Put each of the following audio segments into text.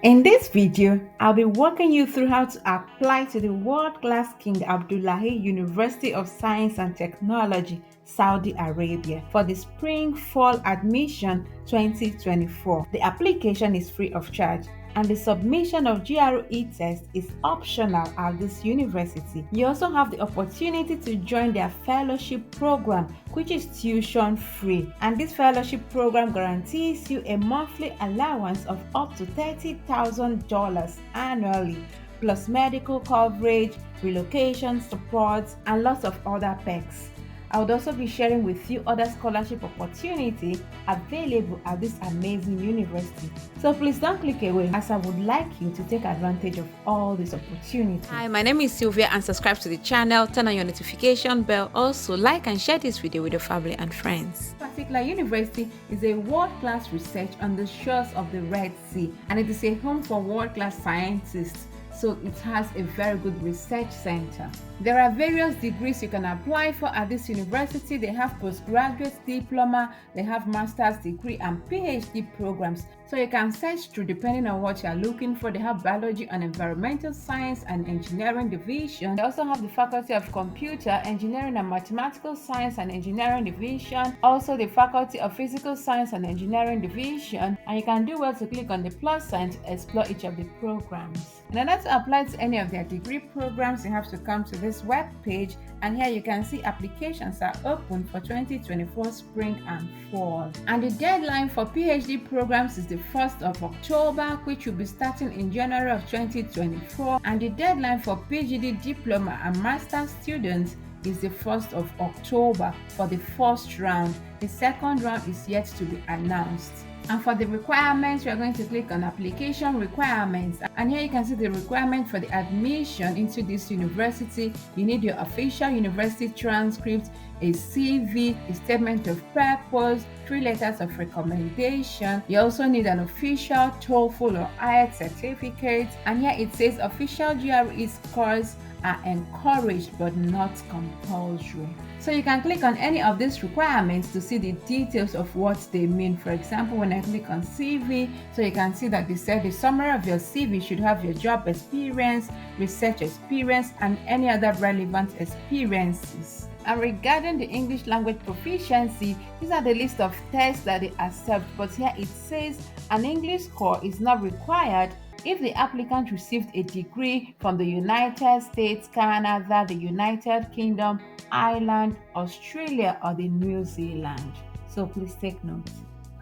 In this video, I'll be walking you through how to apply to the world-class King Abdullah University of Science and Technology, Saudi Arabia for the Spring-Fall Admission 2024. The application is free of charge and the submission of GRE test is optional at this university. You also have the opportunity to join their fellowship program, which is tuition free, and this fellowship program guarantees you a monthly allowance of up to $30,000 annually, plus medical coverage, relocation support, and lots of other perks. I would also be sharing with you other scholarship opportunities available at this amazing university. So please don't click away, as I would like you to take advantage of all these opportunities. Hi, my name is Sylvia, and subscribe to the channel, turn on your notification bell. Also like and share this video with your family and friends. This particular university is a world-class research on the shores of the Red Sea, and it is a home for world-class scientists. So it has a very good research center. There are various degrees you can apply for at this university. They have postgraduate diploma, they have master's degree and PhD programs. So you can search through depending on what you are looking for. They have biology and environmental science and engineering division. They also have the faculty of computer, engineering and mathematical science and engineering division. Also the faculty of physical science and engineering division. And you can do well to click on the plus sign to explore each of the programs. In order to apply to any of their degree programs, you have to come to this web page, and here you can see applications are open for 2024 spring and fall. And the deadline for PhD programs is the 1st of October, which will be starting in January of 2024. And the deadline for PG Diploma and Master students is the 1st of October for the first round. The second round is yet to be announced. And for the requirements, we are going to click on application requirements, and here you can see the requirement for the admission into this university. You need your official university transcript, a CV, a statement of purpose, 3 letters of recommendation. You also need an official TOEFL or IELTS certificate, and here it says official GRE scores are encouraged but not compulsory. So you can click on any of these requirements to see the details of what they mean. For example, when I click on CV, so you can see that they said the summary of your CV should have your job experience, research experience, and any other relevant experiences. And regarding the English language proficiency, these are the list of tests that they accept, but here it says an English score is not required if the applicant received a degree from the United States, Canada, the United Kingdom, Ireland, Australia, or the New Zealand. So please take note.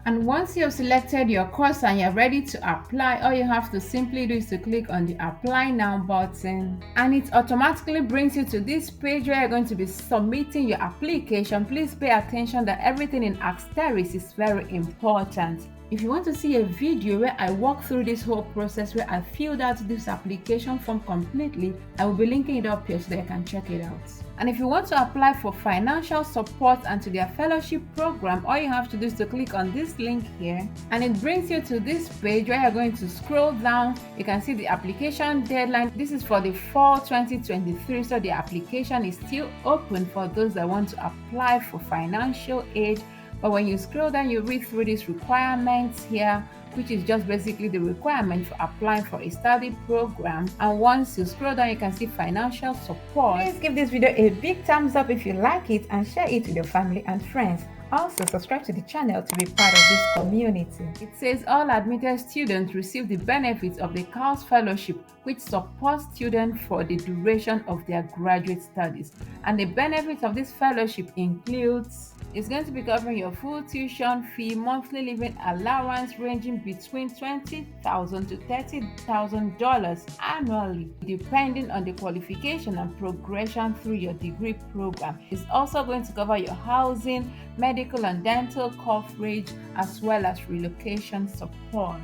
And once you have selected your course and you're ready to apply, all you have to simply do is to click on the Apply Now button, and it automatically brings you to this page where you're going to be submitting your application. Please pay attention that everything in asterisk is very important. If you want to see a video where I walk through this whole process, where I filled out this application form completely, I will be linking it up here so that you can check it out. And if you want to apply for financial support and to their fellowship program, all you have to do is to click on this link here, and it brings you to this page where you're going to scroll down. You can see the application deadline. This is for the fall 2023, so the application is still open for those that want to apply for financial aid. But when you scroll down, you read through these requirements here, which is just basically the requirement for applying for a study program. And once you scroll down, you can see financial support. Please give this video a big thumbs up if you like it, and share it with your family and friends. Also, subscribe to the channel to be part of this community. It says all admitted students receive the benefits of the KAUST fellowship, which supports students for the duration of their graduate studies. And the benefits of this fellowship includes: it's going to be covering your full tuition fee, monthly living allowance ranging between $20,000 to $30,000 annually, depending on the qualification and progression through your degree program. It's also going to cover your housing, medical and dental coverage, as well as relocation support.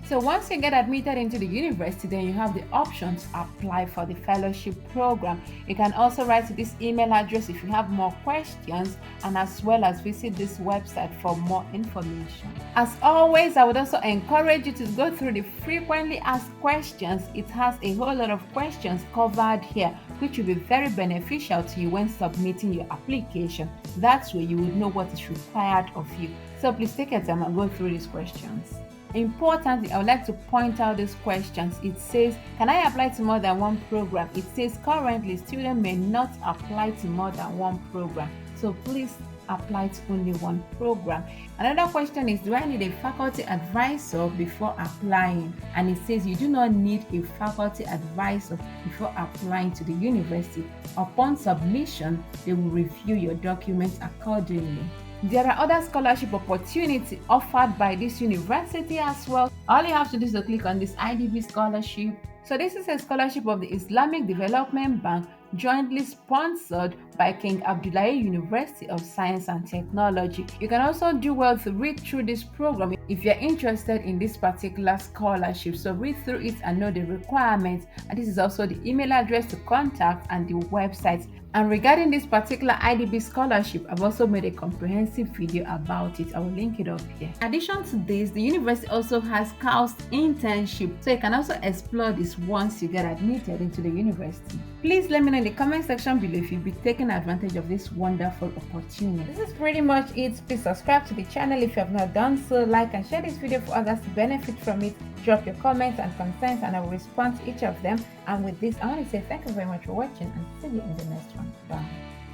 So once you get admitted into the university, then you have the option to apply for the fellowship program. You can also write to this email address if you have more questions, and as well as visit this website for more information. As always, I would also encourage you to go through the frequently asked questions. It has a whole lot of questions covered here, which will be very beneficial to you when submitting your application. That's where you would know what is required of you. So please take your time and go through these questions. Importantly, I would like to point out these questions. It says, can I apply to more than one program? It says currently students may not apply to more than one program. So please apply to only one program. Another question is, do I need a faculty advisor before applying? And it says you do not need a faculty advisor before applying to the university. Upon submission, they will review your documents accordingly. There are other scholarship opportunities offered by this university as well. All you have to do is to click on this IDB scholarship. So this is a scholarship of the Islamic Development Bank, jointly sponsored by King Abdullah University of Science and Technology. You can also do well to read through this program if you're interested in this particular scholarship. So read through it and know the requirements. And this is also the email address to contact and the website. And regarding this particular IDB scholarship, I've also made a comprehensive video about it. I will link it up here. In addition to this, the university also has KAUST internship, so you can also explore this once you get admitted into the university. Please let me know in the comment section below if you'll be taking advantage of this wonderful opportunity. This is pretty much it. Please subscribe to the channel if you have not done so, like and share this video for others to benefit from it. Drop your comments and concerns and I will respond to each of them. And with this, I want to say thank you very much for watching and see you in the next one. Bye.